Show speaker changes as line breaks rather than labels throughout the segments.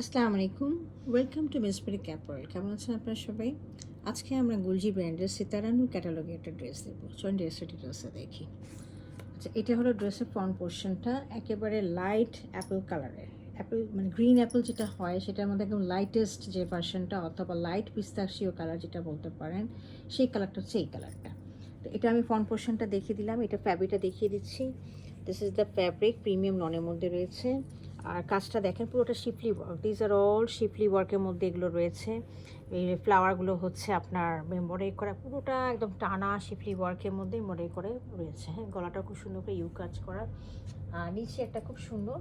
আসসালামু আলাইকুম, welcome to মিসপ্রি ক্যাপল। কেমন আছেন আপনারা সবাই? আজকে আমরা গুলজি ব্র্যান্ডের সিতারানু ক্যাটালগে একটা ড্রেস দেবো। চলুন ড্রেসটা ডিটেলসে দেখি। আচ্ছা, এটা হলো ড্রেসের ফ্রন্ট পোর্শনটা, একেবারে লাইট অ্যাপেল কালারের। অ্যাপেল মানে গ্রিন অ্যাপেল যেটা হয় সেটার মধ্যে একদম লাইটেস্ট যে ভার্সনটা, অথবা লাইট পিস্তাশিও কালার যেটা বলতে পারেন, সেই কালারটা হচ্ছে এই কালারটা। তো এটা আমি ফ্রন্ট পোর্শনটা দেখিয়ে দিলাম, এটা ফ্যাব্রিকটা দেখিয়ে দিচ্ছি। This is the fabric, premium ননের মধ্যে রয়েছে। আর কাজটা দেখেন, পুরোটা schiffli work, these are all schiffli ওয়ার্কের মধ্যে এগুলো রয়েছে। এই ফ্লাওয়ারগুলো হচ্ছে আপনার এমব্রয়ডারি করা, পুরোটা একদম টানা শিফলি ওয়ার্কের মধ্যে এমব্রয়ডারি করে রয়েছে। হ্যাঁ, গলাটা খুব সুন্দর করে ইউ কাজ করা। আর নিচে একটা খুব সুন্দর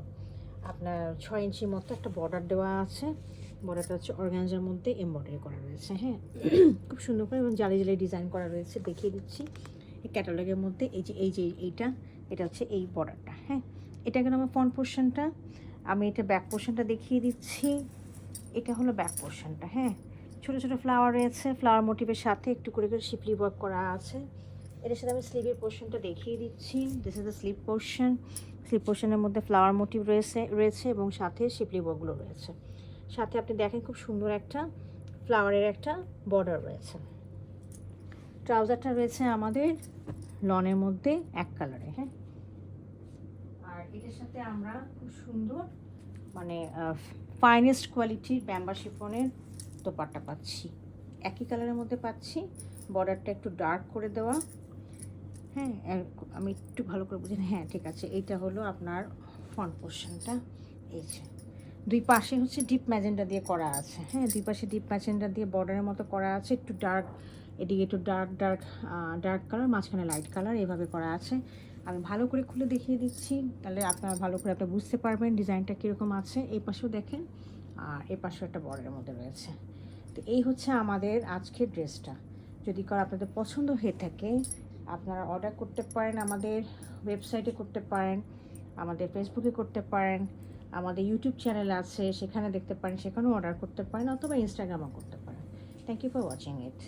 আপনার 6 ইঞ্চির মতো একটা বর্ডার দেওয়া আছে। বর্ডারটা হচ্ছে অর্গানজার মধ্যে এমব্রয়ডারি করা রয়েছে। হ্যাঁ, খুব সুন্দর করে এবং জালি জালি ডিজাইন করা রয়েছে, দেখিয়ে দিচ্ছি। এই ক্যাটালগের মধ্যে এটা হচ্ছে এই বর্ডারটা। হ্যাঁ, এটা কিন্তু আমার ফ্রন্ট পোর্শনটা। আমি এটা ব্যাক পোর্শনটা দেখিয়ে দিচ্ছি। এটা হলো ব্যাক পোর্শনটা। হ্যাঁ, ছোটো ছোটো ফ্লাওয়ার রয়েছে, ফ্লাওয়ার মোটিভের সাথে একটু করে করে শিপলি ওয়ার্ক করা আছে। এটার সাথে আমি স্লিভের পোর্শনটা দেখিয়ে দিচ্ছি। This is the sleeve portion. Sleeve পোর্শনের মধ্যে ফ্লাওয়ার মোটিভ রয়েছে এবং সাথে শিপলি ওয়ার্কগুলো রয়েছে। সাথে আপনি দেখেন খুব সুন্দর একটা ফ্লাওয়ারের একটা বর্ডার রয়েছে। ট্রাউজারটা রয়েছে আমাদের লনের মধ্যে এক কালারে। হ্যাঁ, আর এটার সাথে আমরা খুব সুন্দর মানে ফাইনেস্ট কোয়ালিটির ব্যাম্বা শিফনের দোপাট্টা পাচ্ছি, একই কালারের মধ্যে পাচ্ছি। বর্ডারটা একটু ডার্ক করে দেওয়া। হ্যাঁ, আমি একটু ভালো করে বুঝি। হ্যাঁ, ঠিক আছে, এইটা হলো আপনার ফ্রন্ট পোর্শনটা। এই যে দুই পাশে হচ্ছে ডিপ ম্যাজেন্ডা দিয়ে করা আছে। হ্যাঁ, দুই পাশে ডিপ ম্যাজেন্ডা দিয়ে বর্ডারের মতো করা আছে, একটু ডার্ক, এদিকে একটু ডার্ক কালার, মাঝখানে লাইট কালার, এভাবে করা আছে। আমি ভালো করে খুলে দেখিয়ে দিচ্ছি, তাহলে আপনারা ভালো করে আপনারা বুঝতে পারবেন ডিজাইনটা কীরকম আছে। এই পাশেও দেখেন, আর এই পাশেও একটা বর্ডারের মধ্যে রয়েছে। তো এই হচ্ছে আমাদের আজকের ড্রেসটা। যদি আপনাদের পছন্দ হয়ে থাকে, আপনারা অর্ডার করতে পারেন, আমাদের ওয়েবসাইটে করতে পারেন, আমাদের ফেসবুকে করতে পারেন, আমাদের ইউটিউব চ্যানেল আছে সেখানে দেখতে পারেন, সেখানেও অর্ডার করতে পারেন, অথবা ইনস্টাগ্রামও করতে পারেন। Thank you for watching it.